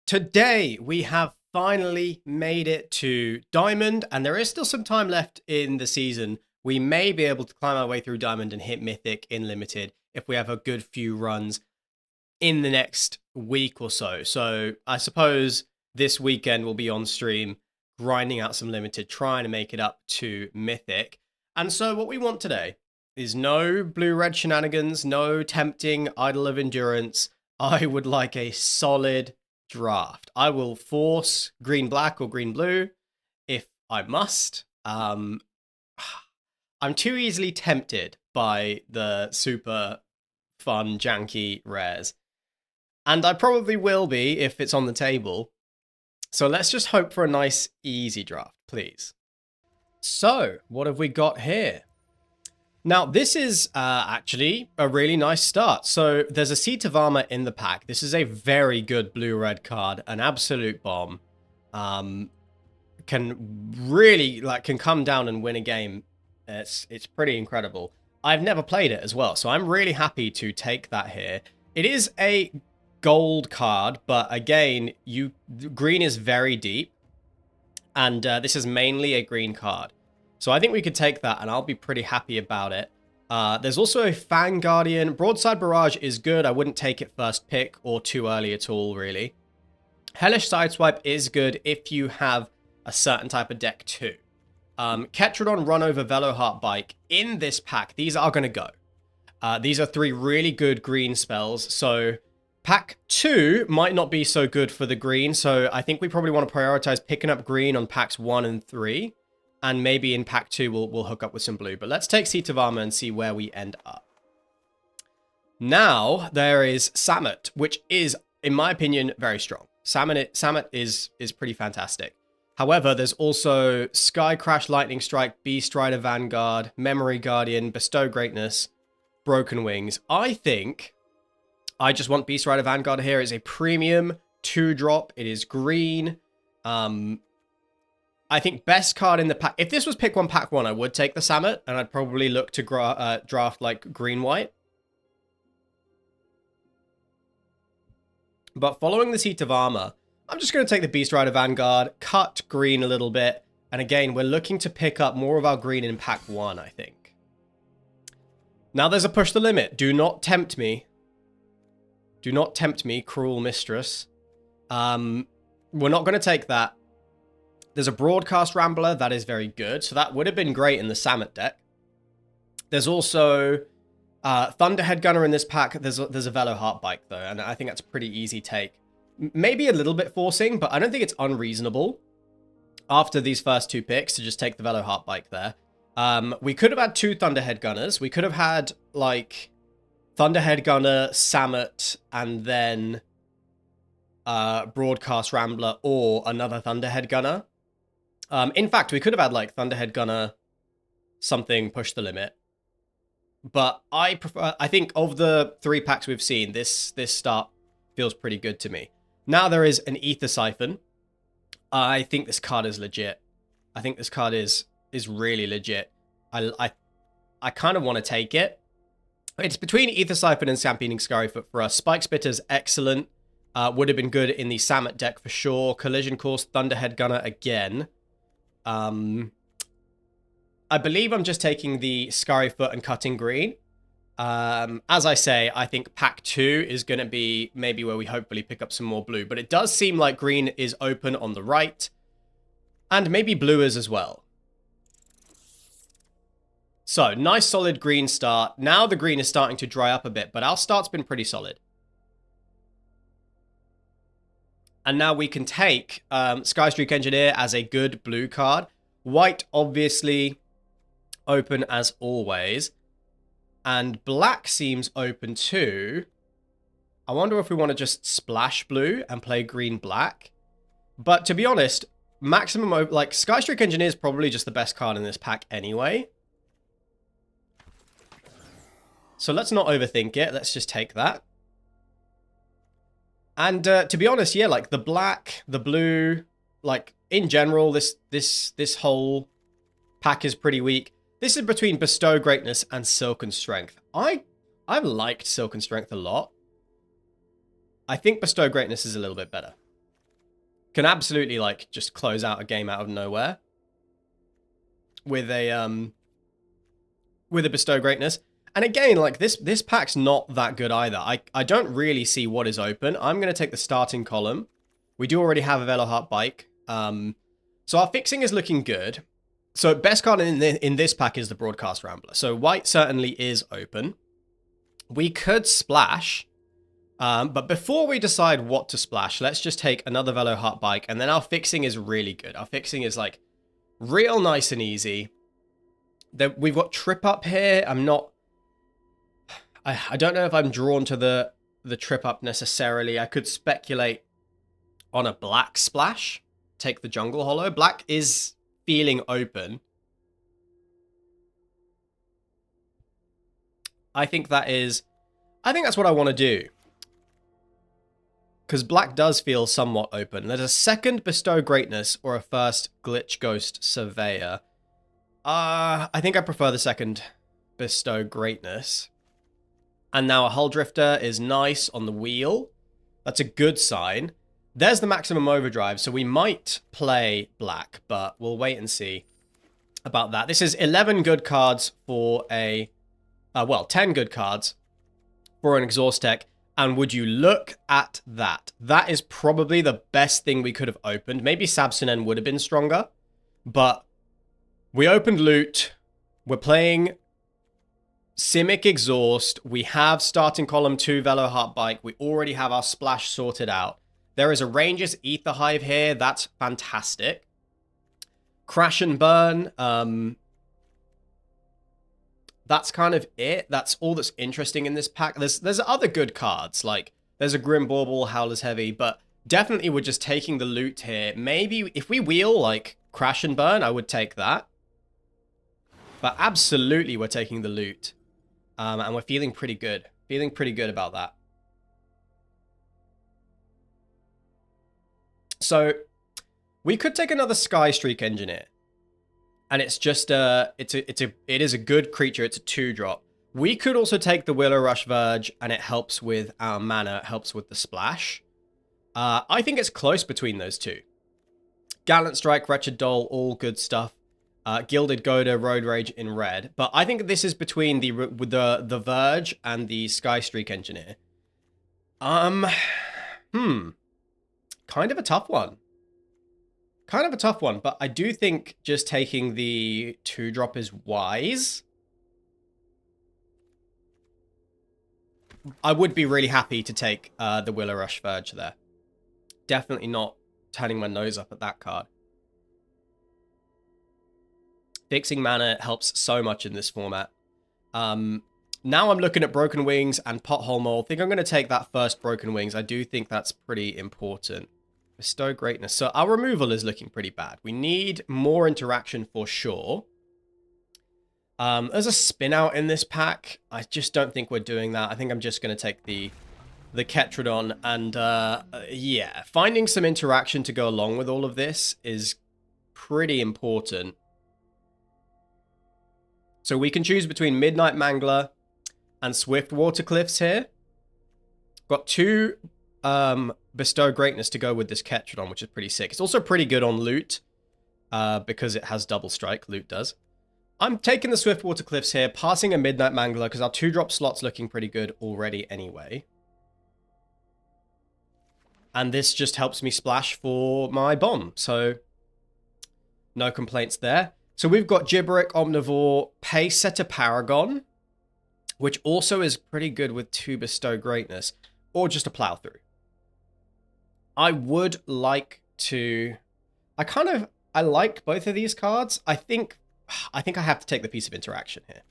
Today, we have finally made it to Diamond, and there is still some time left in the season. We may be able to climb our way through Diamond and hit Mythic in Limited if we have a good few runs in the next week or so. So I suppose this weekend we'll be on stream grinding out some Limited, trying to make it up to Mythic. And so what we want today is no blue-red shenanigans, no tempting Idol of Endurance. I would like a solid draft. I will force green-black or green-blue if I must. I'm too easily tempted by the super fun, janky rares. And I probably will be if it's on the table. So let's just hope for a nice, easy draft, please. So, what have we got here? Now, this is actually a really nice start. So, there's a Sita Varma in the pack. This is a very good blue-red card, an absolute bomb. Can really, can come down and win a game. It's pretty incredible. I've never played it as well, so I'm really happy to take that here. It is a gold card, but again, green is very deep, and this is mainly a green card. So I think we could take that, and I'll be pretty happy about it. There's also a Fang Guardian. Broadside Barrage is good. I wouldn't take it first pick or too early at all, really. Hellish Sideswipe is good if you have a certain type of deck too. Ketrodon, Run Over, Veloheart Bike. In this pack, these are going to go. These are three really good green spells, so pack 2 might not be so good for the green, so I think we probably want to prioritize picking up green on packs 1 and 3. And maybe in pack 2, we'll hook up with some blue. But let's take Sita Varma and see where we end up. Now, there is Samut, which is, in my opinion, very strong. Samut is pretty fantastic. However, there's also Sky Crash, Lightning Strike, Beast Rider Vanguard, Memory Guardian, Bestow Greatness, Broken Wings. I think I just want Beast Rider Vanguard here. It's a premium 2-drop. It is green. I think best card in the pack. If this was pick 1, pack 1, I would take the Samut, and I'd probably look to draft like green-white. But following the Sita Varma, I'm just going to take the Beast Rider Vanguard, cut green a little bit, and again, we're looking to pick up more of our green in pack 1, I think. Now there's a Push the Limit. Do not tempt me. Do not tempt me, cruel mistress. We're not going to take that. There's a Broadcast Rambler, that is very good. So that would have been great in the Samut deck. There's also Thunderhead Gunner in this pack. There's a Veloheart Bike, though, and I think that's a pretty easy take. Maybe a little bit forcing, but I don't think it's unreasonable after these first 2 picks to just take the Veloheart Bike there. We could have had 2 Thunderhead Gunners. We could have had, like, Thunderhead Gunner, Samut, and then Broadcast Rambler or another Thunderhead Gunner. In fact, we could have had, like, Thunderhead Gunner, something, Push the Limit. But I think of the 3 packs we've seen, this start feels pretty good to me. Now there is an Ether Siphon. I think this card is legit. I think this card is really legit. I kind of want to take it. It's between Ether Siphon and Stampeding Scurryfoot for us. Spike Spitter's excellent. Would have been good in the Samut deck for sure. Collision Course, Thunderhead Gunner again. I believe I'm just taking the Scurryfoot and cutting green. As I say, I think pack 2 is going to be maybe where we hopefully pick up some more blue. But it does seem like green is open on the right. And maybe blue is as well. So, nice solid green start. Now the green is starting to dry up a bit, but our start's been pretty solid. And now we can take Skystreak Engineer as a good blue card. White, obviously, open as always. And black seems open too. I wonder if we want to just splash blue and play green-black. But to be honest, Skystreak Engineer is probably just the best card in this pack anyway. So let's not overthink it. Let's just take that. And to be honest, yeah, like the black, the blue, like in general, this whole pack is pretty weak. This is between Bestow Greatness and Silken Strength. I've liked Silken Strength a lot. I think Bestow Greatness is a little bit better. can absolutely like just close out a game out of nowhere with a bestow greatness. And again, like this pack's not that good either. I don't really see what is open. I'm going to take the starting column. We do already have a Veloheart bike. So our fixing is looking good. So best card in this pack is the Broadcast Rambler. So white certainly is open. We could splash. But before we decide what to splash, let's just take another Veloheart bike. And then our fixing is really good. Our fixing is like real nice and easy. We've got Trip Up here. I don't know if I'm drawn to the Trip Up necessarily. I could speculate on a black splash. Take the Jungle Hollow. Black is feeling open. I think that's what I want to do. Because black does feel somewhat open. There's a second Bestow Greatness or a first Glitch Ghost Surveyor. I think I prefer the second Bestow Greatness. And now a Hull Drifter is nice on the wheel. That's a good sign. There's the Maximum Overdrive, so we might play black, but we'll wait and see about that. This is 11 good cards for 10 good cards for an Exhaust Tech. And would you look at that? That is probably the best thing we could have opened. Maybe Sabsinen would have been stronger, but we opened Loot. We're playing Simic Exhaust. We have starting column 2 Veloheart bike. We already have our splash sorted out. There is a Ranger's Ether Hive here. That's fantastic. Crash and Burn. That's kind of it. That's all that's interesting in this pack. There's other good cards, like there's a Grim Bauble, Howler's Heavy, but definitely we're just taking the loot here. Maybe if we wheel like Crash and Burn, I would take that. But absolutely we're taking the loot. And we're feeling pretty good. Feeling pretty good about that. So we could take another Sky Streak Engineer. And it's just it is a good creature. It's a 2-drop. We could also take the Willow Rush Verge, and it helps with our mana. It helps with the splash. I think it's close between those two. Gallant Strike, Wretched Doll, all good stuff. Gilded Goda, Road Rage in red. But I think this is between the Verge and the Sky Streak Engineer. Kind of a tough one. But I do think just taking the 2-drop is wise. I would be really happy to take the Willow Rush Verge there. Definitely not turning my nose up at that card. Fixing mana helps so much in this format. Now I'm looking at Broken Wings and Pothole Mole. I think I'm going to take that first Broken Wings. I do think that's pretty important. Bestow Greatness. So our removal is looking pretty bad. We need more interaction for sure. There's a spin out in this pack. I just don't think we're doing that. I think I'm just going to take the Ketrodon. And yeah, finding some interaction to go along with all of this is pretty important. So we can choose between Midnight Mangler and Swift Water Cliffs here. Got 2 Bestow Greatness to go with this Ketrodon, which is pretty sick. It's also pretty good on Loot, because it has double strike. Loot does. I'm taking the Swiftwater Cliffs here, passing a Midnight Mangler, because our 2-drop slot's looking pretty good already anyway. And this just helps me splash for my bomb, so no complaints there. So we've got Gibberick, Omnivore, Pace Setter Paragon, which also is pretty good with 2 Bestow Greatness, or just a Plow Through. I would like to... I like both of these cards. I think I have to take the piece of interaction here.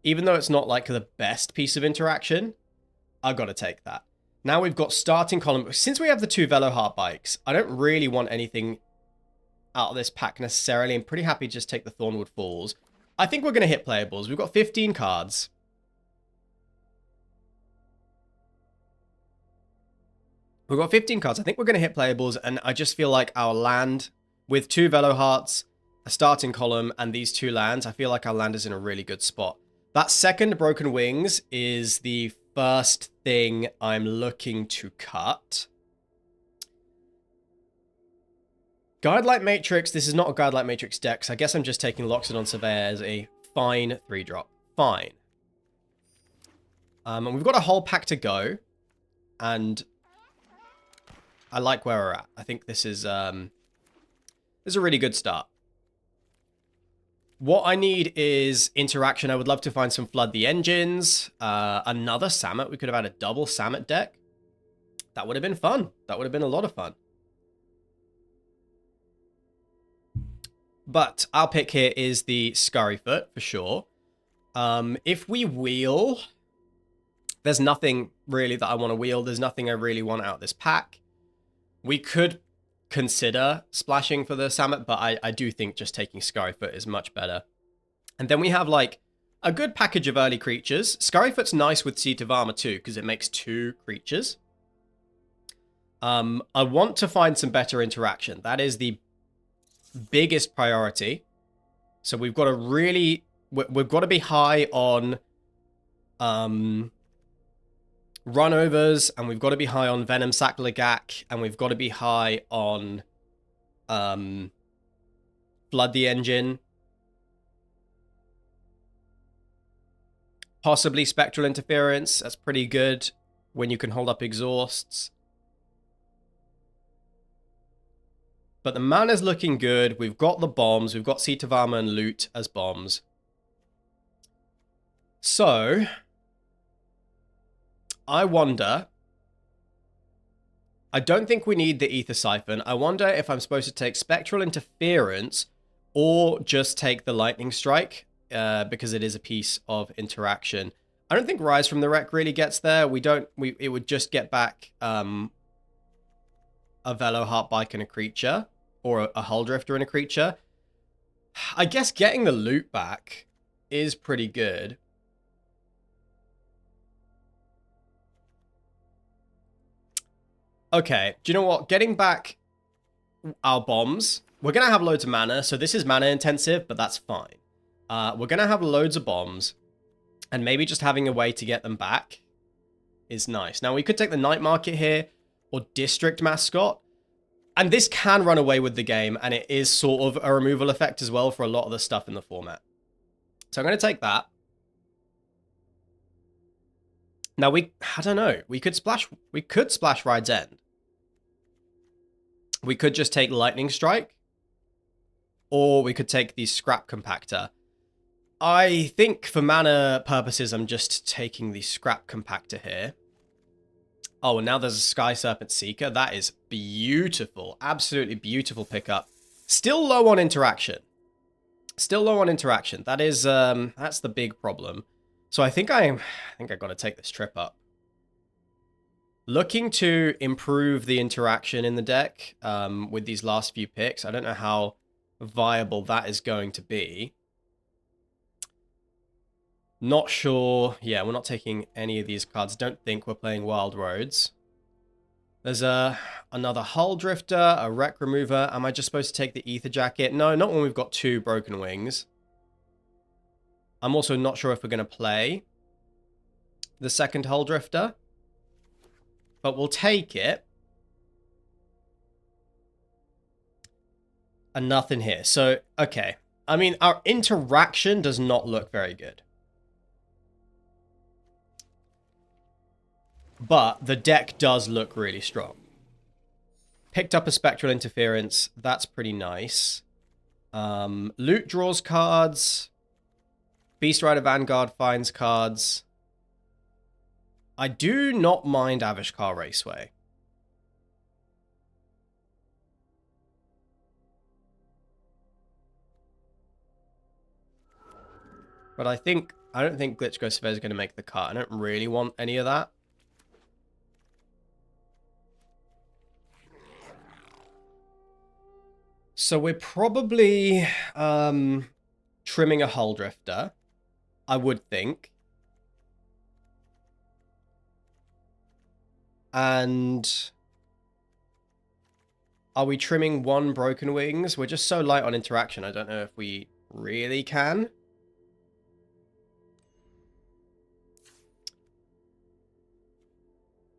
Even though it's not like the best piece of interaction, I've got to take that. Now we've got starting column. Since we have the 2 Veloheart bikes, I don't really want anything out of this pack necessarily. I'm pretty happy to just take the Thornwood Falls. I think we're going to hit playables. We've got 15 cards. We've got 15 cards. I think we're going to hit playables, and I just feel like our land, with 2 Velohearts, a starting column, and these 2 lands, I feel like our land is in a really good spot. That second Broken Wings is the first thing I'm looking to cut. Guidelight Matrix. This is not a Guidelight Matrix deck, so I guess I'm just taking Loxodon Surveyor as a fine 3-drop. Fine. And we've got a whole pack to go. And I like where we're at. I think this is a really good start. What I need is interaction. I would love to find some Flood the Engines. Another Samet. We could have had a double Samet deck. That would have been fun. That would have been a lot of fun. But our pick here is the Scurryfoot, for sure. If we wheel, there's nothing really that I want to wheel. There's nothing I really want out of this pack. We could consider splashing for the Samet, but I do think just taking Scurryfoot is much better. And then we have, like, a good package of early creatures. Scurryfoot's nice with Sita Varma, too, because it makes 2 creatures. I want to find some better interaction. That is the biggest priority. So we've got to really, we've got to be high on runovers, and we've got to be high on Venom Saklagak, and we've got to be high on Flood the Engine. Possibly Spectral Interference. That's pretty good when you can hold up exhausts. But the mana's looking good. We've got the bombs. We've got Sita Varma and Loot as bombs. So, I wonder... I don't think we need the Ether Siphon. I wonder if I'm supposed to take Spectral Interference or just take the Lightning Strike, because it is a piece of interaction. I don't think Rise from the Wreck really gets there. It would just get back a Velo Heartbike and a creature, or a Hull Drifter and a creature. I guess getting the loot back is pretty good. Okay, do you know what? Getting back our bombs. We're going to have loads of mana, so this is mana intensive, but that's fine. We're going to have loads of bombs, and maybe just having a way to get them back is nice. Now, we could take the Night Market here, or District Mascot. And this can run away with the game, and it is sort of a removal effect as well for a lot of the stuff in the format. So I'm going to take that. Now, I don't know. We could splash Ride's End. We could just take Lightning Strike. Or we could take the Scrap Compactor. I think for mana purposes, I'm just taking the Scrap Compactor here. Oh, and now there's a Sky Serpent Seeker. That is beautiful. Absolutely beautiful pickup. Still low on interaction. Still low on interaction. That is, that's the big problem. So I think I got to take this trip up. Looking to improve the interaction in the deck with these last few picks. I don't know how viable that is going to be. Not sure. Yeah, we're not taking any of these cards. Don't think we're playing Wild Roads. There's another Hull Drifter, a Wreck Remover. Am I just supposed to take the Ether Jacket? No, not when we've got 2 Broken Wings. I'm also not sure if we're going to play the second Hull Drifter. But we'll take it. And nothing here. So, okay. I mean, our interaction does not look very good. But the deck does look really strong. Picked up a Spectral Interference. That's pretty nice. Loot draws cards. Beast Rider Vanguard finds cards. I do not mind Avishkar Raceway. But I don't think Glitch Ghost Surveyor is going to make the cut. I don't really want any of that. So we're probably trimming a Hull Drifter, I would think. And are we trimming 1 Broken Wings? We're just so light on interaction. I don't know if we really can.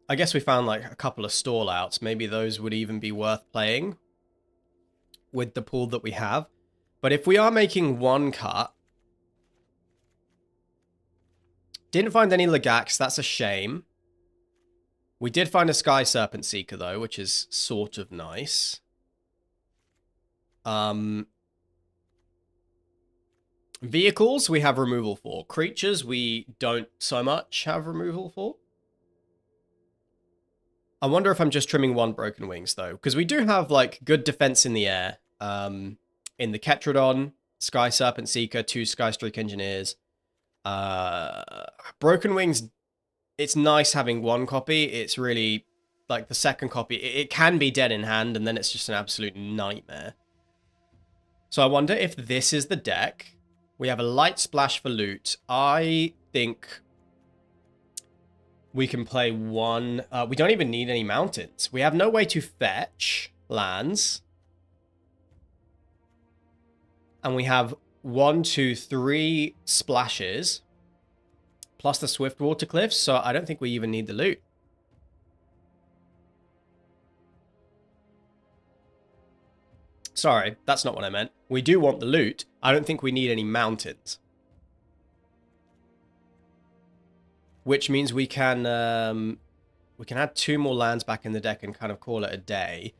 I guess we found like a couple of stall outs. Maybe those would even be worth playing. with the pool that we have. But if we are making one cut, didn't find any Legax, that's a shame. We did find a Sky Serpent Seeker though, which is sort of nice. Vehicles we have removal for. Creatures we don't so much have removal for. I wonder if I'm just trimming one Broken Wings though, because we do have like good defense in the air. In the Ketrodon, Sky Serpent Seeker, 2 Sky Streak Engineers. Broken Wings, it's nice having one copy. It's really like the second copy. It can be dead in hand, and then it's just an absolute nightmare. So I wonder if this is the deck. We have a Light Splash for loot. I think we can play one. We don't even need any mountains. We have no way to fetch lands. And we have 1, 2, 3 splashes. Plus the Swift Water Cliffs. So I don't think we even need the loot. Sorry, that's not what I meant. We do want the loot. I don't think we need any mountains. Which means we can add 2 more lands back in the deck and kind of call it a day.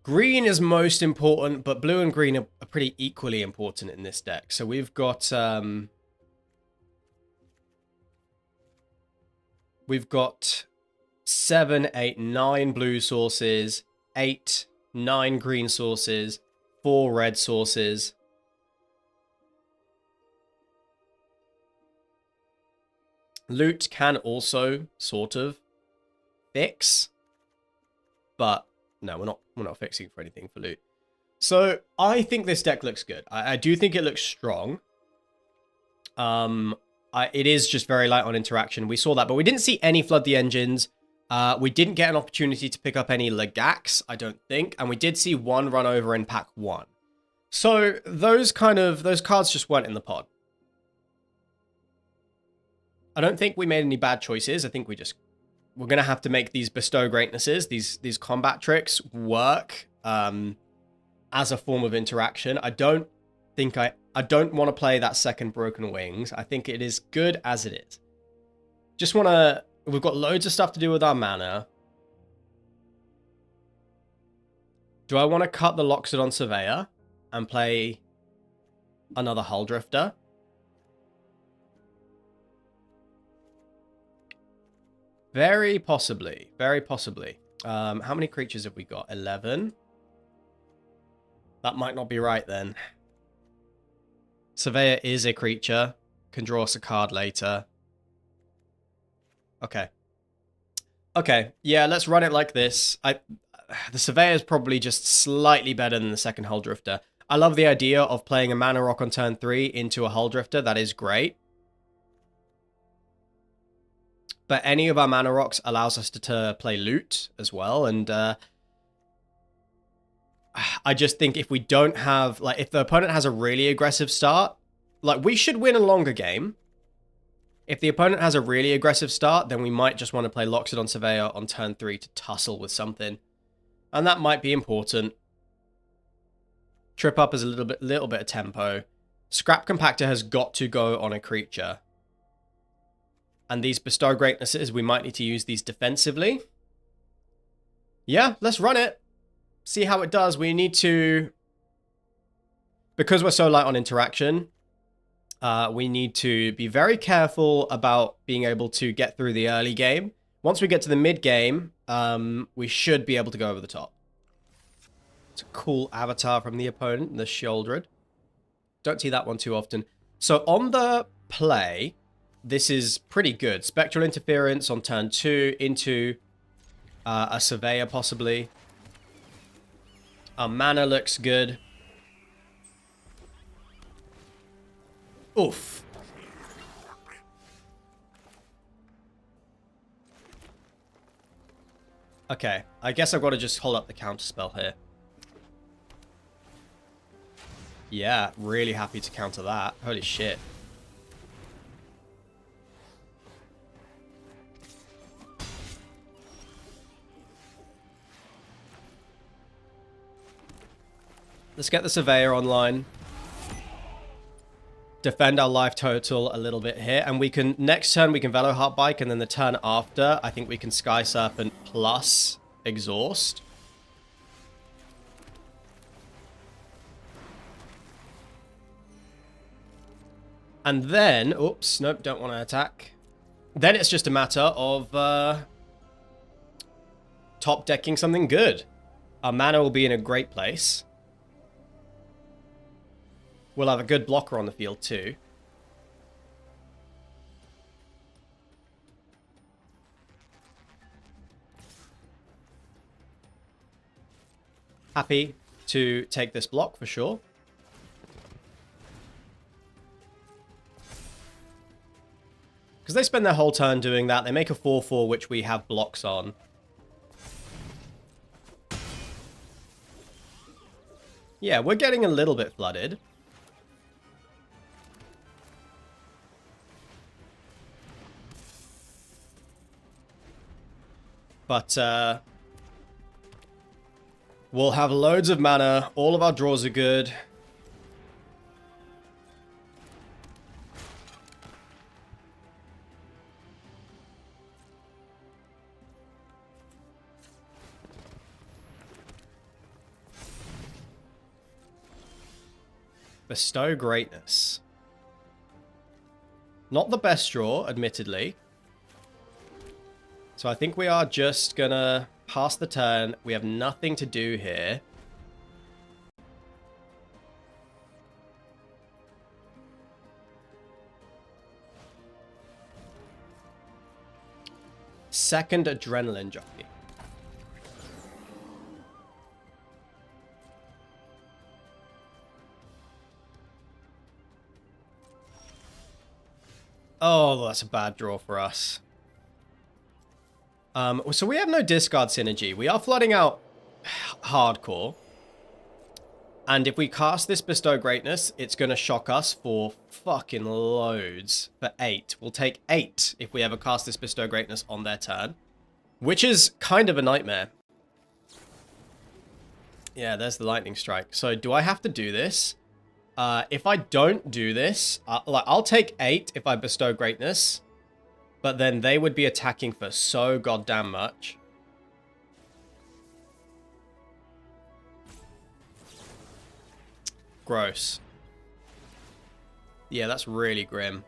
Green is most important, but blue and green are pretty equally important in this deck. So we've got 7, 8, 9 blue sources, 8, 9 green sources, 4 red sources. Loot can also sort of fix, but no, we're not fixing for anything for loot. So I think this deck looks good. I do think it looks strong. It is just very light on interaction. We saw that, but we didn't see any Flood the Engines. We didn't get an opportunity to pick up any Legax, I don't think, and we did see 1 run over in pack 1. So those cards just weren't in the pod. I don't think we made any bad choices. I think we're going to have to make these Bestow Greatnesses, these combat tricks work as a form of interaction. I don't want to play that second Broken Wings. I think it is good as it is. We've got loads of stuff to do with our mana. Do I want to cut the Loxodon Surveyor and play another Hull Drifter? Very possibly. Very possibly. How many creatures have we got? 11? That might not be right then. Surveyor is a creature. Can draw us a card later. Okay. Okay. Yeah, let's run it like this. The Surveyor is probably just slightly better than the second Hull Drifter. I love the idea of playing a Mana Rock on turn 3 into a Hull Drifter. That is great. But any of our Mana Rocks allows us to play loot as well. And I just think if we don't have... like, if the opponent has a really aggressive start... like, we should win a longer game. If the opponent has a really aggressive start, then we might just want to play Loxodon Surveyor on turn 3 to tussle with something. And that might be important. Trip Up is a little bit of tempo. Scrap Compactor has got to go on a creature. And these Bestow Greatnesses, we might need to use these defensively. Yeah, let's run it. See how it does. We need to... because we're so light on interaction, we need to be very careful about being able to get through the early game. Once we get to the mid game, we should be able to go over the top. It's a cool avatar from the opponent, the Sheoldred. Don't see that one too often. So on the play... this is pretty good. Spectral Interference on turn 2 into a Surveyor, possibly. Our mana looks good. Oof. Okay, I guess I've got to just hold up the counterspell here. Yeah, really happy to counter that. Holy shit. Let's get the Surveyor online. Defend our life total a little bit here. And we can, next turn, we can Veloheart Bike. And then the turn after, I think we can Sky Serpent plus Exhaust. And then, oops, nope, don't want to attack. Then it's just a matter of top decking something good. Our mana will be in a great place. We'll have a good blocker on the field too. Happy to take this block for sure. Because they spend their whole turn doing that. They make a 4/4, which we have blocks on. Yeah, we're getting a little bit flooded. But, we'll have loads of mana. All of our draws are good. Bestow Greatness. Not the best draw, admittedly. So I think we are just gonna pass the turn. We have nothing to do here. Second Adrenaline Jockey. Oh, that's a bad draw for us. So we have no discard synergy. We are flooding out hardcore. And if we cast this Bestow Greatness, it's going to shock us for fucking loads. For 8. We'll take 8 if we ever cast this Bestow Greatness on their turn. Which is kind of a nightmare. Yeah, there's the Lightning Strike. So do I have to do this? If I don't do this, I'll take 8 if I Bestow Greatness. But then they would be attacking for so goddamn much. Gross. Yeah, that's really grim.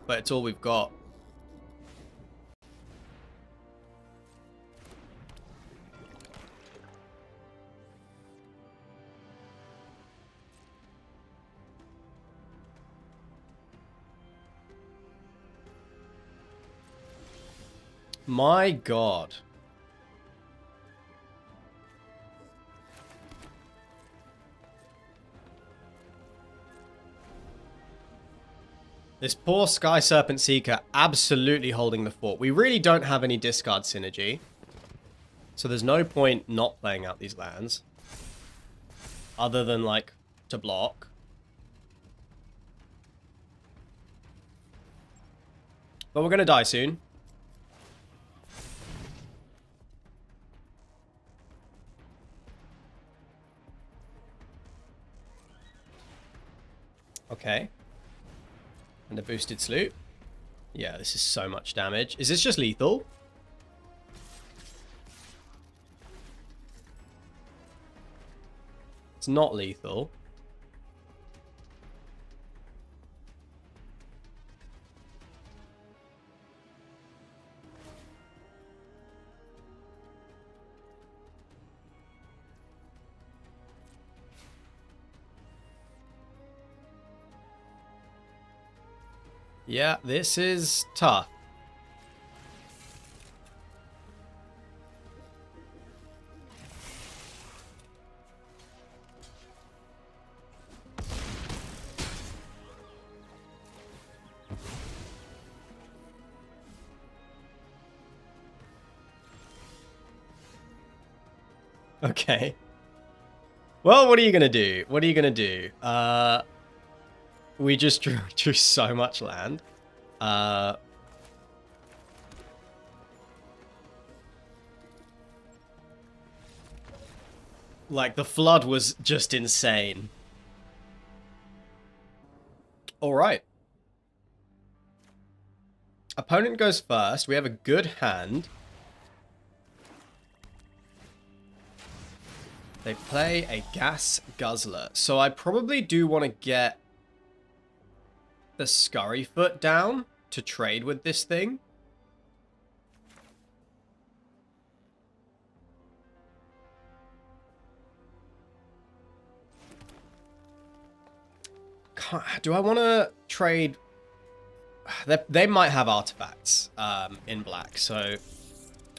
But it's all we've got. My God. This poor Sky Serpent Seeker absolutely holding the fort. We really don't have any discard synergy. So there's no point not playing out these lands. Other than, like, to block. But we're going to die soon. Okay. And a boosted sloop. Yeah, this is so much damage. Is this just lethal? It's not lethal. Yeah, this is tough. Okay. Well, what are you going to do? What are you going to do? We just drew so much land. Like, the flood was just insane. Alright. Opponent goes first. We have a good hand. They play a Gas Guzzler. So I probably do want to get the Scurryfoot down to trade with this thing. Do I want to trade? They might have artifacts in black, so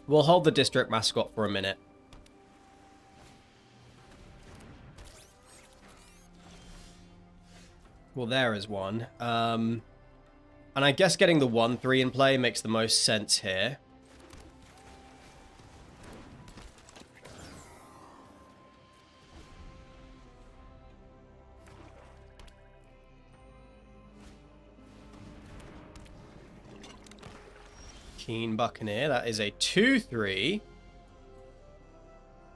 we'll hold the district mascot for a minute. Well, there is one. And I guess getting the 1-3 in play makes the most sense here. Keen Buccaneer. That is a 2-3.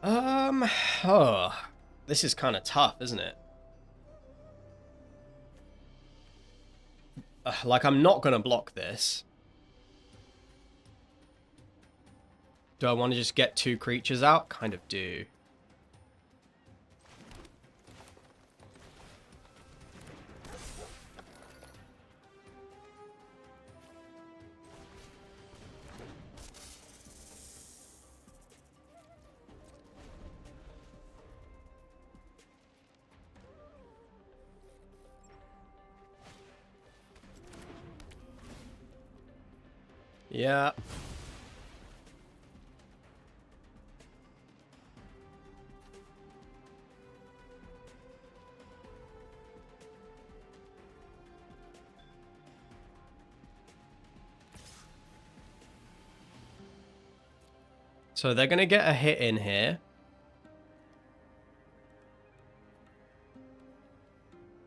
Oh, this is kind of tough, isn't it? Like, I'm not going to block this. Do I want to just get 2 creatures out? Kind of do. Yeah. So they're going to get a hit in here.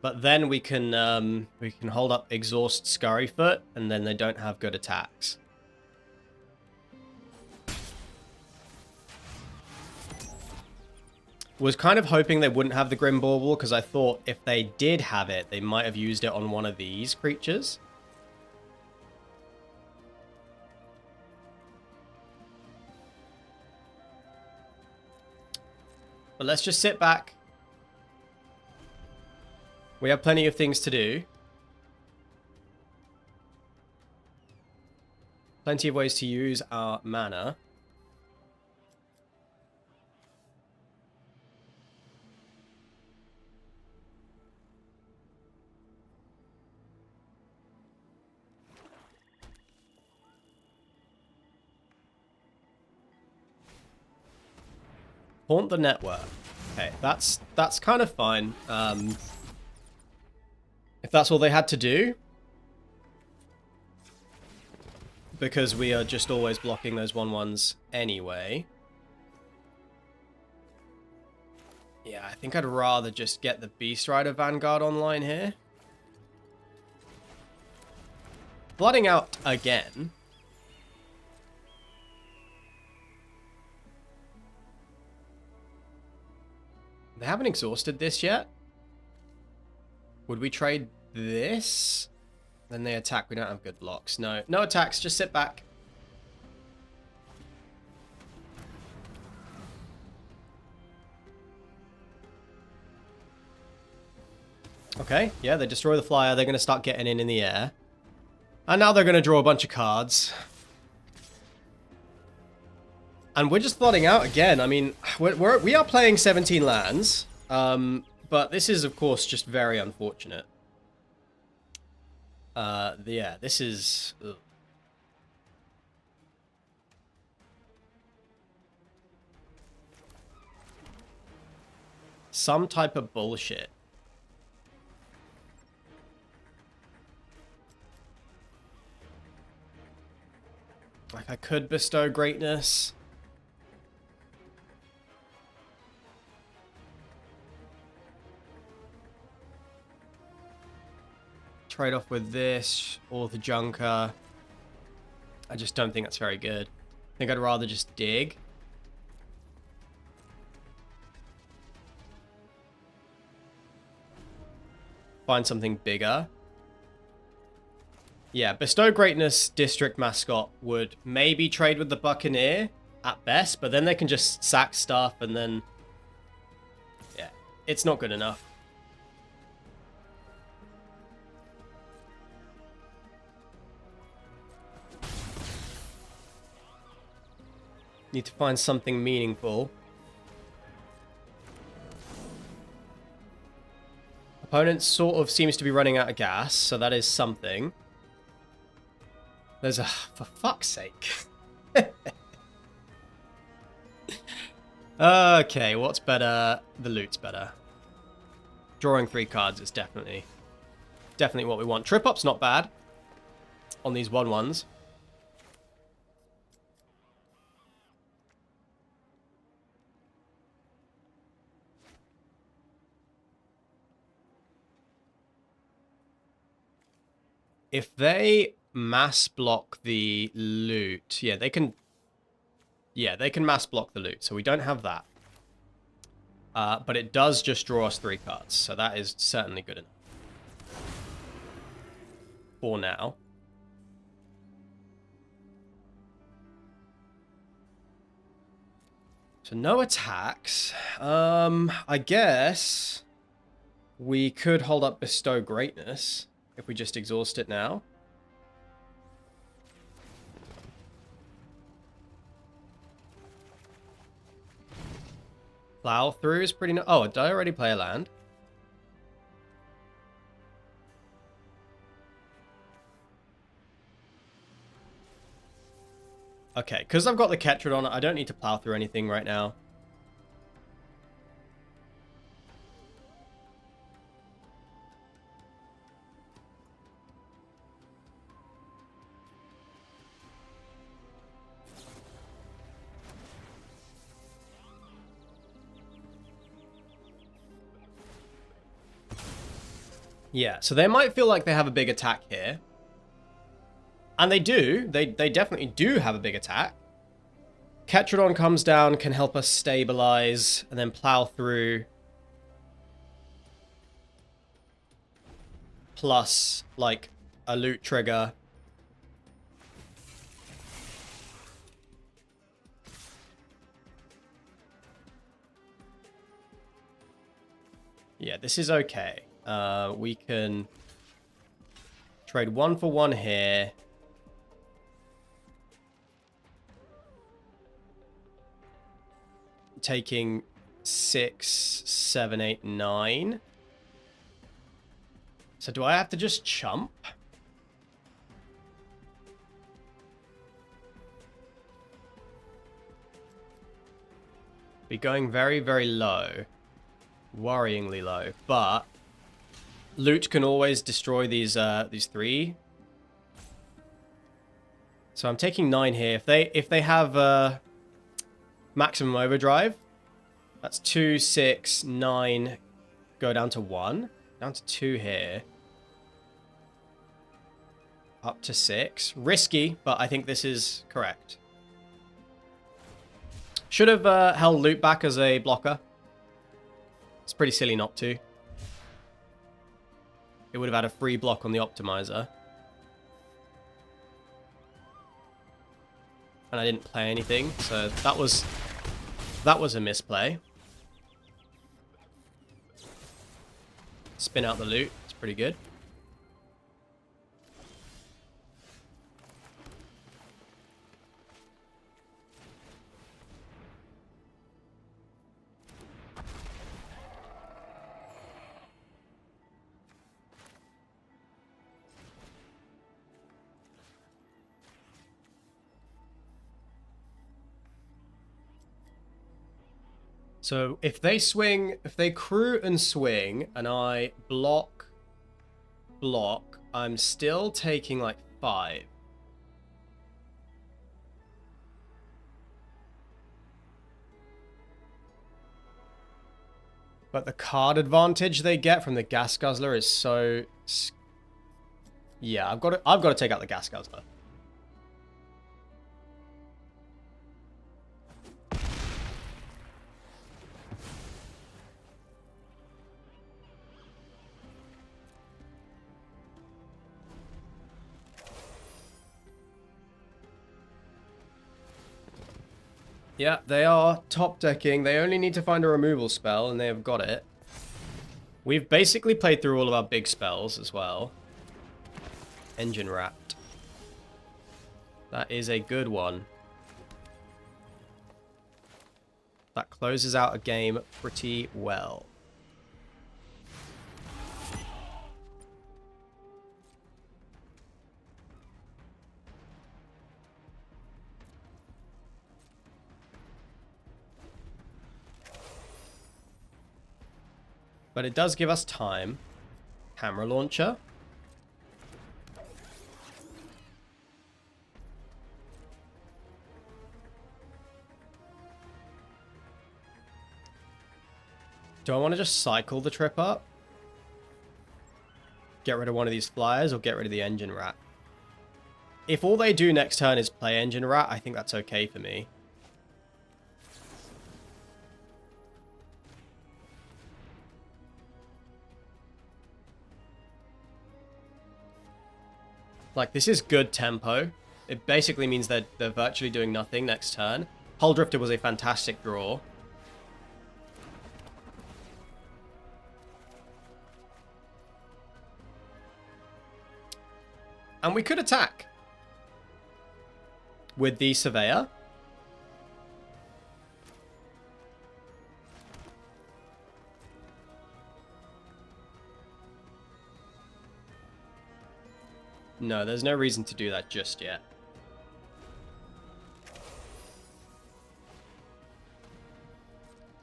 But then we can hold up Exhaust Scurryfoot, and then they don't have good attacks. Was kind of hoping they wouldn't have the Grim Bauble, because I thought if they did have it, they might have used it on one of these creatures. But let's just sit back. We have plenty of things to do. Plenty of ways to use our mana. Haunt the Network. Okay, that's kind of fine. If that's all they had to do. Because we are just always blocking those 1/1s anyway. Yeah, I think I'd rather just get the Beast Rider Vanguard online here. Flooding out again. They haven't exhausted this yet. Would we trade this? Then they attack. We don't have good blocks. No. No attacks. Just sit back. Okay. Yeah, they destroy the flyer. They're going to start getting in the air. And now they're going to draw a bunch of cards. And we're just flooding out again. I mean, we are playing 17 lands. But this is, of course, just very unfortunate. Yeah, this is... Ugh. Some type of bullshit. Like, I could bestow greatness. Trade off with this, or the Junker. I just don't think that's very good. I think I'd rather just dig. find something bigger. Yeah, Bestow Greatness District Mascot would maybe trade with the Buccaneer at best, but then they can just sack stuff and then... Yeah, it's not good enough. Need to find something meaningful. Opponent sort of seems to be running out of gas, so that is something. There's a... For fuck's sake. Okay, what's better? The loot's better. Drawing 3 cards is definitely what we want. Trip up's not bad on these 1/1s. If they mass block the loot, yeah, they can mass block the loot, so we don't have that. But it does just draw us 3 cards, so that is certainly good enough. For now. So no attacks. I guess we could hold up Bestow Greatness if we just exhaust it now. Plow through is pretty... Oh, did I already play a land? Okay, because I've got the Ketrodon, I don't need to plow through anything right now. Yeah, so they might feel like they have a big attack here. And they do. They definitely do have a big attack. Ketrodon comes down, can help us stabilize, and then plow through. Plus, like, a loot trigger. Yeah, this is okay. We can trade 1 for 1 here. Taking 6, 7, 8, 9. So do I have to just chump? Be going very, very low. Worryingly low. But loot can always destroy these 3. So I'm taking 9 here. If they have maximum overdrive, that's 2, 6, 9. Go down to 1. Down to 2 here. Up to 6. Risky, but I think this is correct. Should have held loot back as a blocker. It's pretty silly not to. It would have had a free block on the optimizer. And I didn't play anything, so that was a misplay. Spin out the loot. It's pretty good. So if they crew and swing, and I block, I'm still taking like 5. But the card advantage they get from the Gas Guzzler is so... Yeah, I've got to take out the Gas Guzzler. Yeah, they are top decking. They only need to find a removal spell, and they have got it. We've basically played through all of our big spells as well. Engine Wrapped. That is a good one. That closes out a game pretty well. But it does give us time. Camera launcher. Do I want to just cycle the trip up? Get rid of one of these flyers or get rid of the engine rat? If all they do next turn is play engine rat, I think that's okay for me. Like, this is good tempo. It basically means that they're virtually doing nothing next turn. Hull-Drifter was a fantastic draw. And we could attack with the Surveyor. No, there's no reason to do that just yet.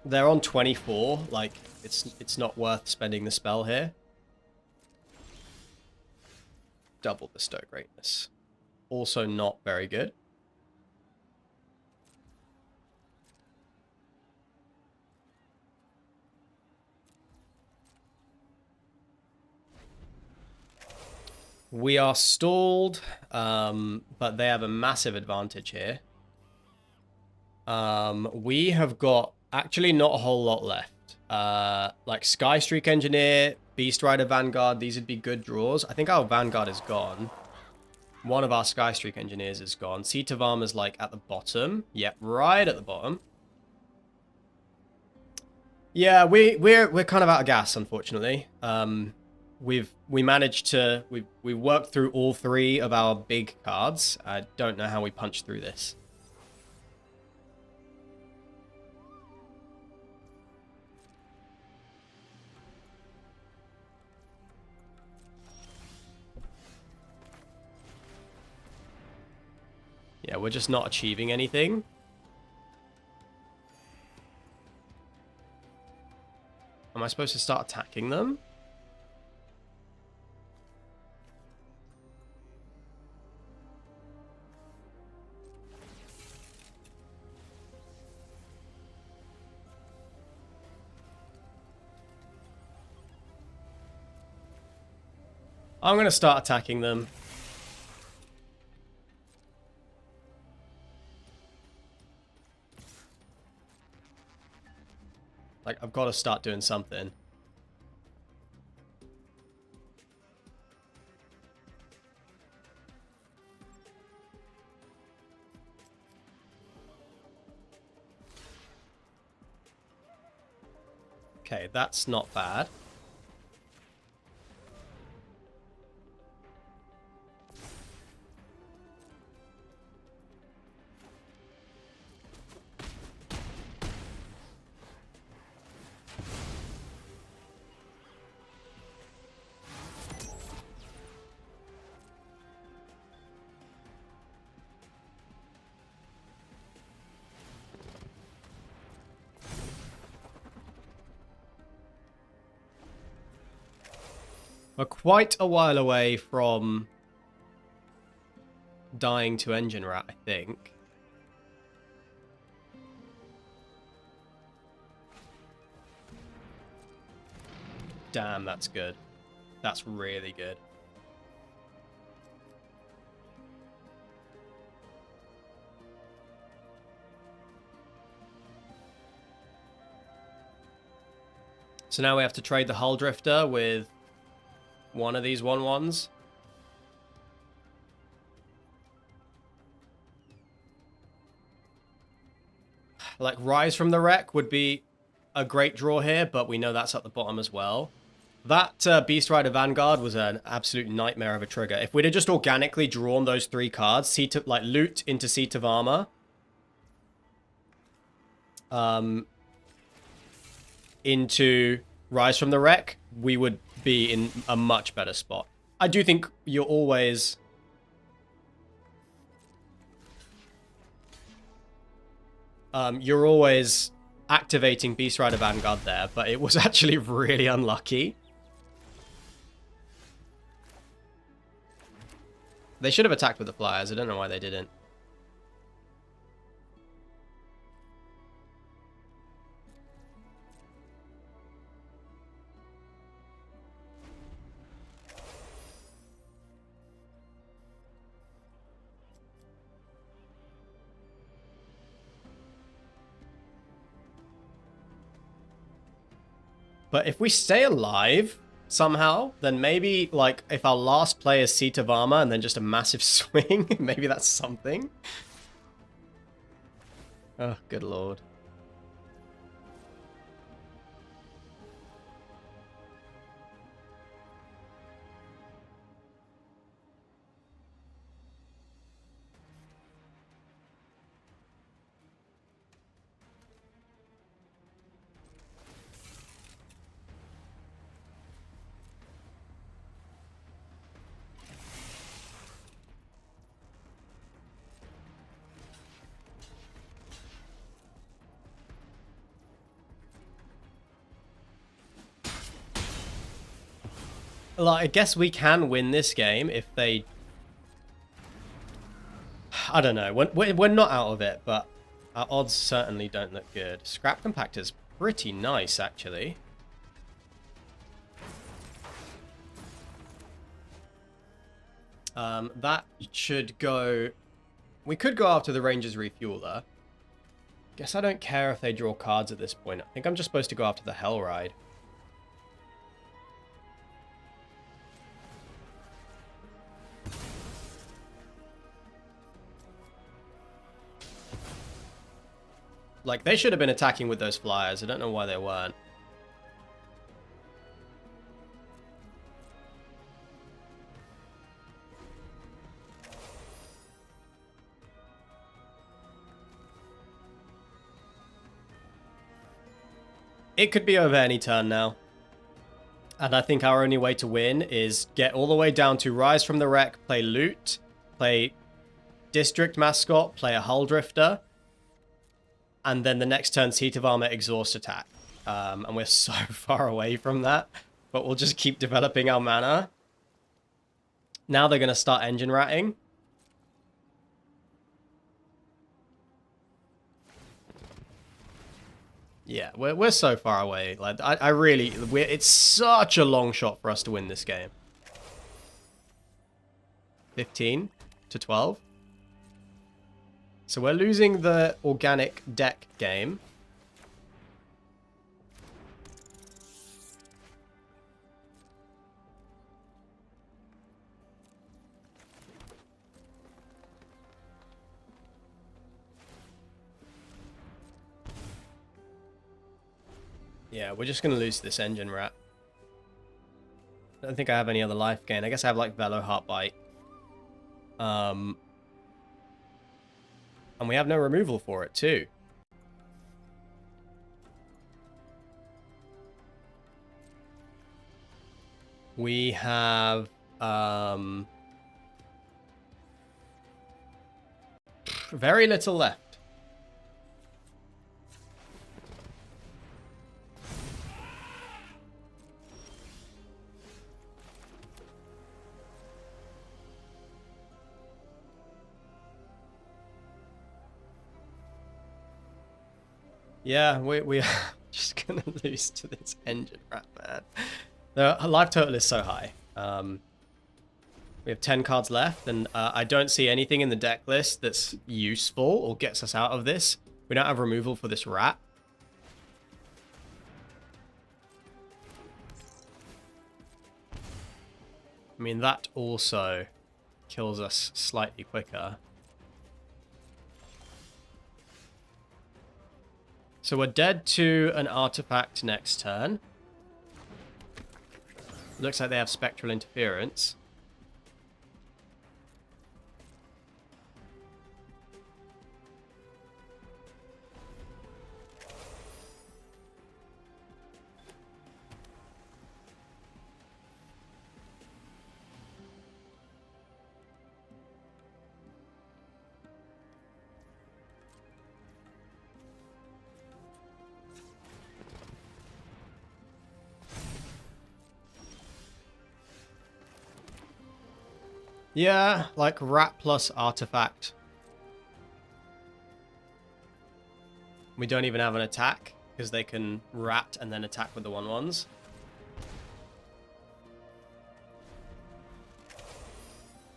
They're on 24. Like, it's not worth spending the spell here. Double the Stoke Greatness. Also not very good. We are stalled, but they have a massive advantage here. We have got actually not a whole lot left. Like Skystreak Engineer, Beast Rider Vanguard, these would be good draws. I think our Vanguard is gone. One of our Skystreak Engineers is gone. Sita Varma's like at the bottom. Yep, right at the bottom. Yeah, we're kind of out of gas, unfortunately. We managed to we worked through all three of our big cards. I don't know how we punched through this. Yeah, we're just not achieving anything. Am I supposed to start attacking them? I'm going to start attacking them. Like, I've got to start doing something. Okay, that's not bad. We're quite a while away from dying to Engine Rat, I think. Damn, that's good. That's really good. So now we have to trade the Hull Drifter with one of these 1/1s. Like, Rise from the Wreck would be a great draw here, but we know that's at the bottom as well. That Beast Rider Vanguard was an absolute nightmare of a trigger. If we'd have just organically drawn those 3 cards, Sita, like Loot into Sita Varma, into Rise from the Wreck, we would be in a much better spot. I do think you're always... you're always activating Beast Rider Vanguard there, but it was actually really unlucky. They should have attacked with the flyers. I don't know why they didn't. But if we stay alive somehow, then maybe, like, if our last play is Sita Varma and then just a massive swing, maybe that's something. Oh, good lord. Like, I guess we can win this game if they... I don't know. We're not out of it, but our odds certainly don't look good. Scrap Compactor's pretty nice, actually. That should go... We could go after the Ranger's Refueler. Guess I don't care if they draw cards at this point. I think I'm just supposed to go after the Hell Ride. Like, they should have been attacking with those flyers. I don't know why they weren't. It could be over any turn now. And I think our only way to win is get all the way down to Rise from the Wreck, play Loot, play District Mascot, play a Hull Drifter, and then the next turn, Sita Varma Exhaust attack. And we're so far away from that, but we'll just keep developing our mana. Now they're going to start engine ratting. Yeah, we're so far away. Like, I really... it's such a long shot for us to win this game. 15 to 12. So we're losing the organic deck game. Yeah, we're just going to lose this engine rat. I don't think I have any other life gain. I guess I have, like, Velo Heartbite. And we have no removal for it, too. We have... very little left. Yeah, we are just going to lose to this engine rat, man. The life total is so high. We have 10 cards left, and I don't see anything in the deck list that's useful or gets us out of this. We don't have removal for this rat. I mean, that also kills us slightly quicker. So we're dead to an artifact next turn. Looks like they have spectral interference. Yeah, like rat plus artifact. We don't even have an attack because they can rat and then attack with the 1/1s.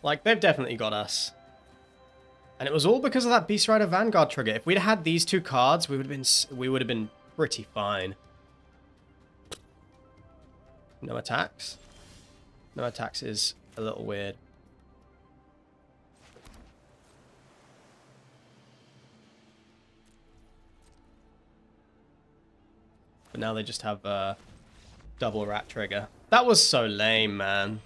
Like, they've definitely got us. And it was all because of that Beast Rider Vanguard trigger. If we'd had these two cards, we would have been pretty fine. No attacks. No attacks is a little weird. But now they just have a double rat trigger. That was so lame, man.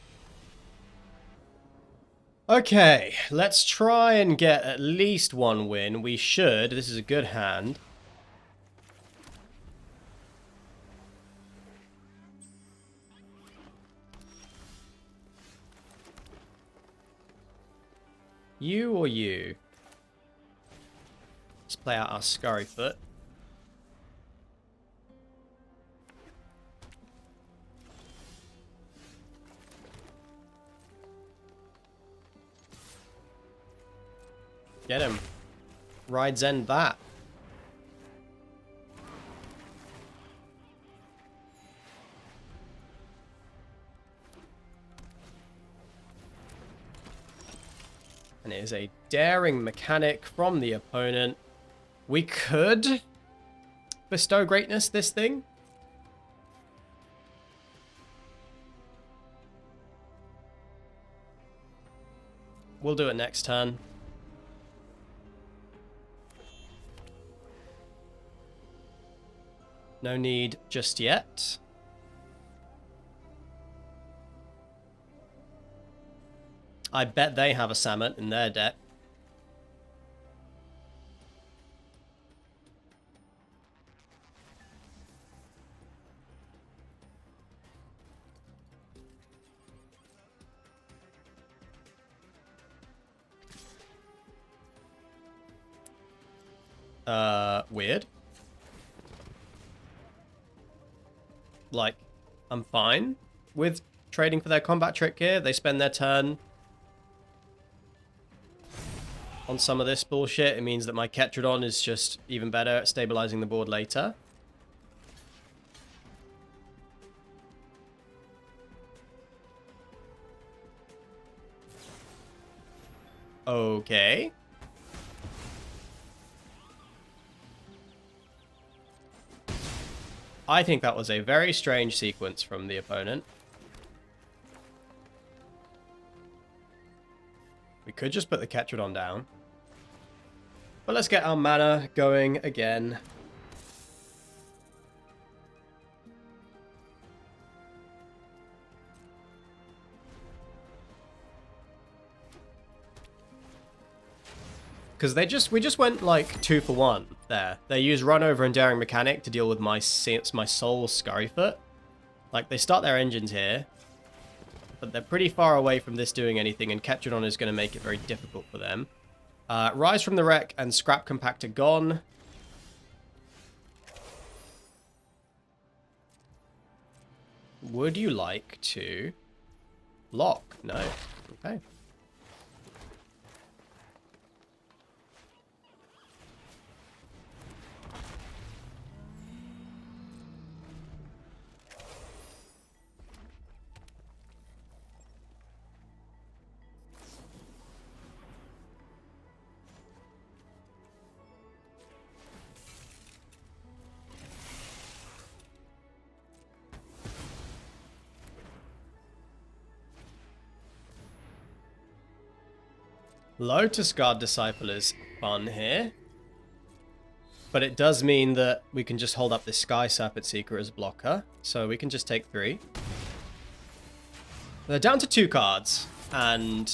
Okay, let's try and get at least one win. We should. This is a good hand. You or you? Let's play out our Scurryfoot. Get him. Rides end that. And it is a daring mechanic from the opponent. We could bestow greatness this thing. We'll do it next turn. No need just yet. I bet they have a Samet in their deck. Weird. Like, I'm fine with trading for their combat trick here. They spend their turn on some of this bullshit. It means that my Ketrodon is just even better at stabilizing the board later. Okay. I think that was a very strange sequence from the opponent. We could just put the Ketrodon down. But let's get our mana going again. Because we just went like 2 for 1 there. They use Run Over and Daring Mechanic to deal with my Soul Scurryfoot. Like, they start their engines here, but they're pretty far away from this doing anything, and Ketrodon is going to make it very difficult for them. Rise from the Wreck and Scrap Compactor gone. Would you like to lock? No. Okay. Lotus Guard Disciple is fun here. But it does mean that we can just hold up this Sky Serpent Seeker as a blocker. So we can just take 3. They're down to 2 cards. And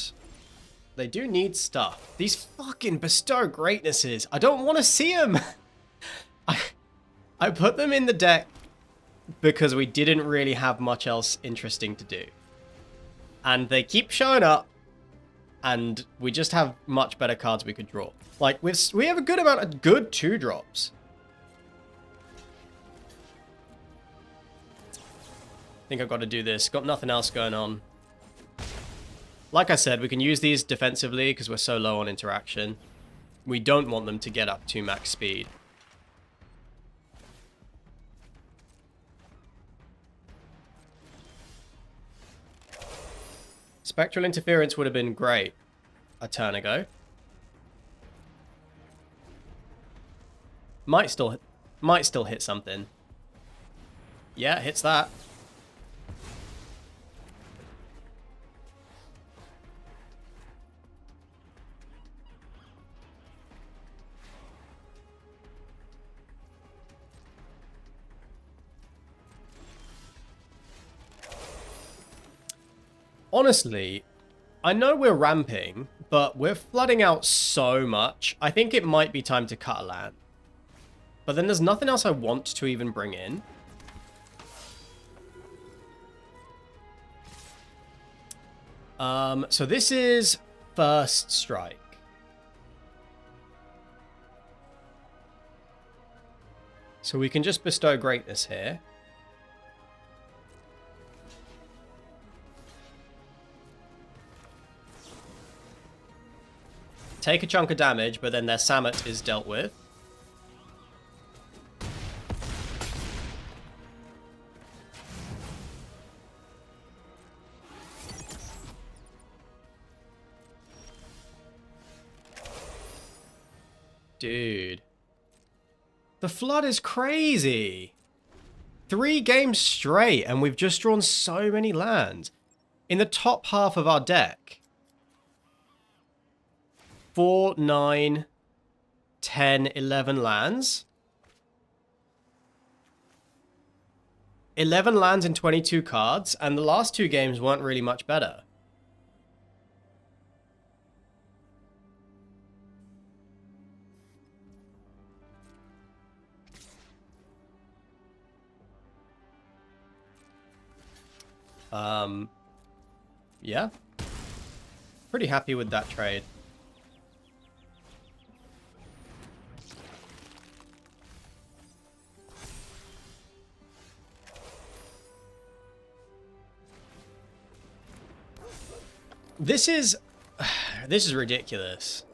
they do need stuff. These fucking Bestow Greatnesses. I don't want to see them. I put them in the deck because we didn't really have much else interesting to do. And they keep showing up. And we just have much better cards we could draw. Like, we have a good amount of good 2-drops. I think I've got to do this. Got nothing else going on. Like I said, we can use these defensively because we're so low on interaction. We don't want them to get up to max speed. Spectral Interference would have been great a turn ago. Might still hit something. Yeah, hits that. Honestly, I know we're ramping, but we're flooding out so much. I think it might be time to cut a land. But then there's nothing else I want to even bring in. So this is first strike. So we can just bestow greatness here. Take a chunk of damage, but then their Samet is dealt with. Dude. The flood is crazy. 3 games straight, and we've just drawn so many lands. In the top half of our deck. 4, 9, 10, 11 lands. 11 lands in 22 cards, and the last 2 games weren't really much better. Yeah. Pretty happy with that trade. This is ridiculous.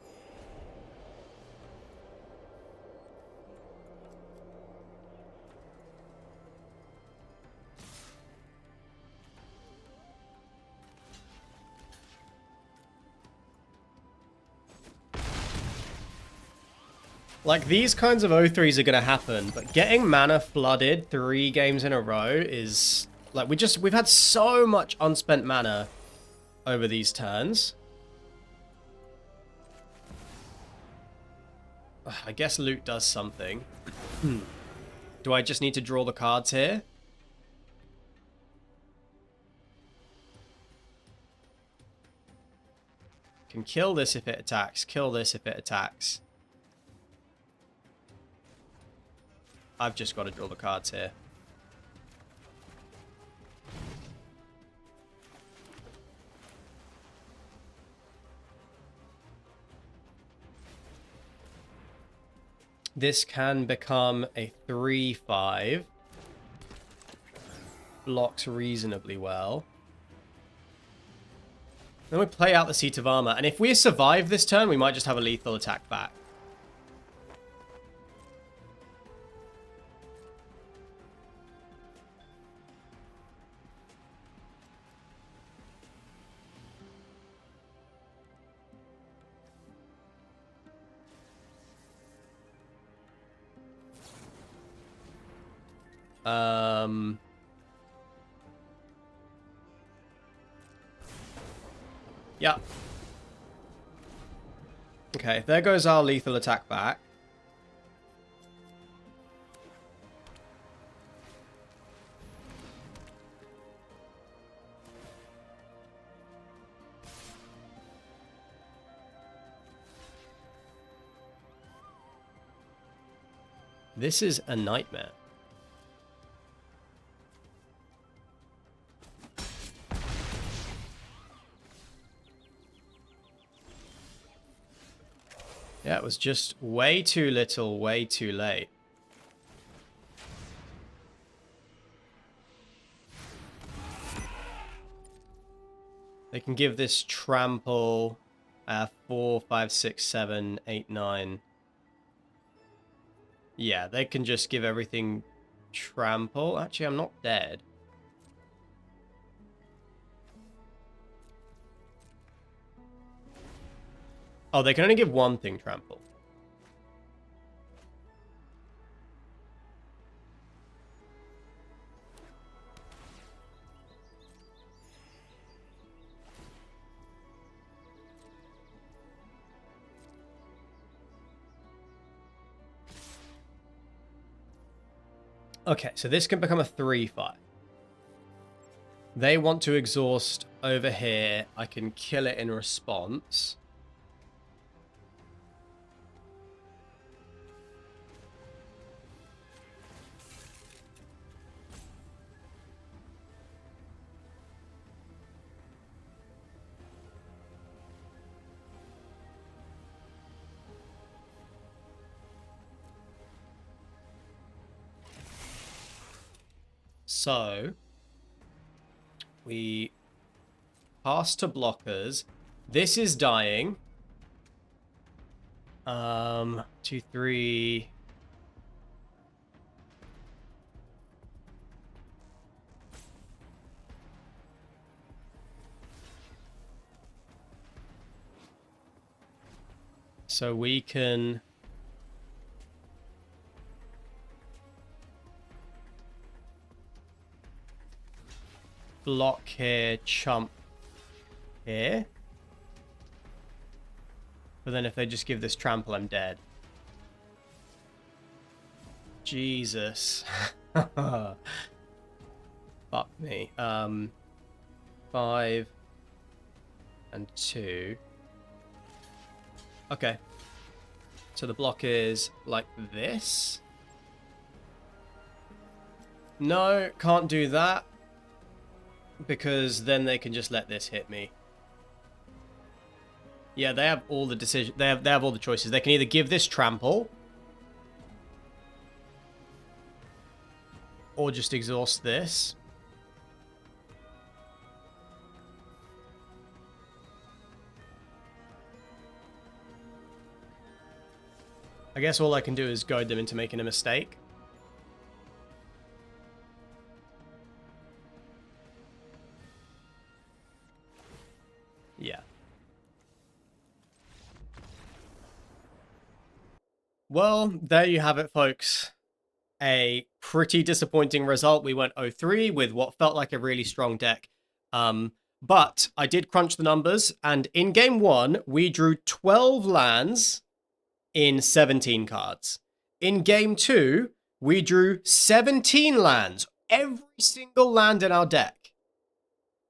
Like, these kinds of O3s are gonna happen, but getting mana flooded 3 games in a row is... Like, we've had so much unspent mana over these turns. I guess loot does something. Do I just need to draw the cards here? Can kill this if it attacks, kill this if it attacks. I've just got to draw the cards here. This can become a 3/5. Blocks reasonably well. Then we play out the Sita Varma, and if we survive this turn, we might just have a lethal attack back. Yeah. Okay, there goes our lethal attack back. This is a nightmare. Yeah, it was just way too little, way too late. They can give this trample 4, 5, 6, 7, 8, 9. Yeah, they can just give everything trample. Actually, I'm not dead. Oh, they can only give one thing trample. Okay, so this can become a 3-5. They want to exhaust over here. I can kill it in response. So we pass to blockers. This is dying. 2, 3. So we can block here, chump here. But then if they just give this trample, I'm dead. Jesus. Fuck me. 5 and 2. Okay. So the block is like this. No, can't do that. Because then they can just let this hit me. Yeah, they have all the decisions. They have all the choices. They can either give this trample, or just exhaust this. I guess all I can do is goad them into making a mistake. Yeah. Well, there you have it, folks. A pretty disappointing result. We went 0-3 with what felt like a really strong deck. But I did crunch the numbers, and in game 1, we drew 12 lands in 17 cards. In game 2, we drew 17 lands, every single land in our deck.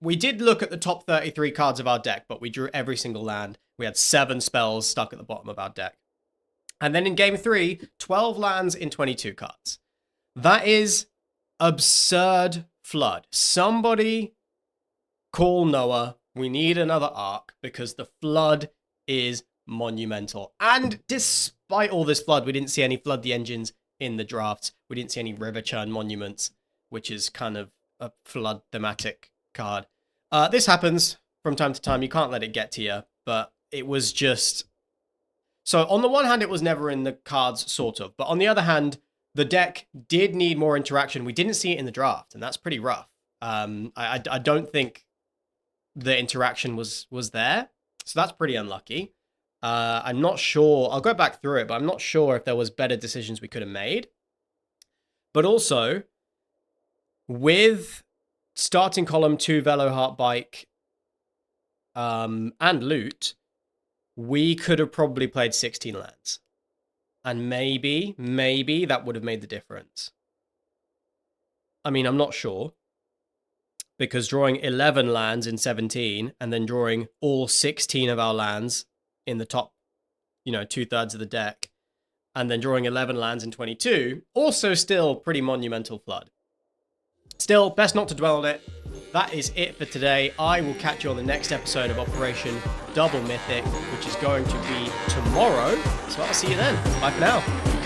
We did look at the top 33 cards of our deck, but we drew every single land. We had 7 spells stuck at the bottom of our deck. And then in game 3, 12 lands in 22 cards. That is absurd flood. Somebody call Noah. We need another arc because the flood is monumental. And despite all this flood, we didn't see any flood the engines in the drafts. We didn't see any river churn monuments, which is kind of a flood thematic card. This happens from time to time. You can't let it get to you, but it was just... So on the one hand, it was never in the cards, sort of. But on the other hand, the deck did need more interaction. We didn't see it in the draft, and that's pretty rough. I don't think the interaction was there. So that's pretty unlucky. I'm not sure. I'll go back through it, but I'm not sure if there was better decisions we could have made. But also, with starting column 2, Velo, Heart, Bike, and Loot, we could have probably played 16 lands. And maybe that would have made the difference. I mean, I'm not sure. Because drawing 11 lands in 17 and then drawing all 16 of our lands in the top, 2/3 of the deck and then drawing 11 lands in 22, also still pretty monumental flood. Still, best not to dwell on it. That is it for today. I will catch you on the next episode of Operation Double Mythic, which is going to be tomorrow. So I'll see you then. Bye for now.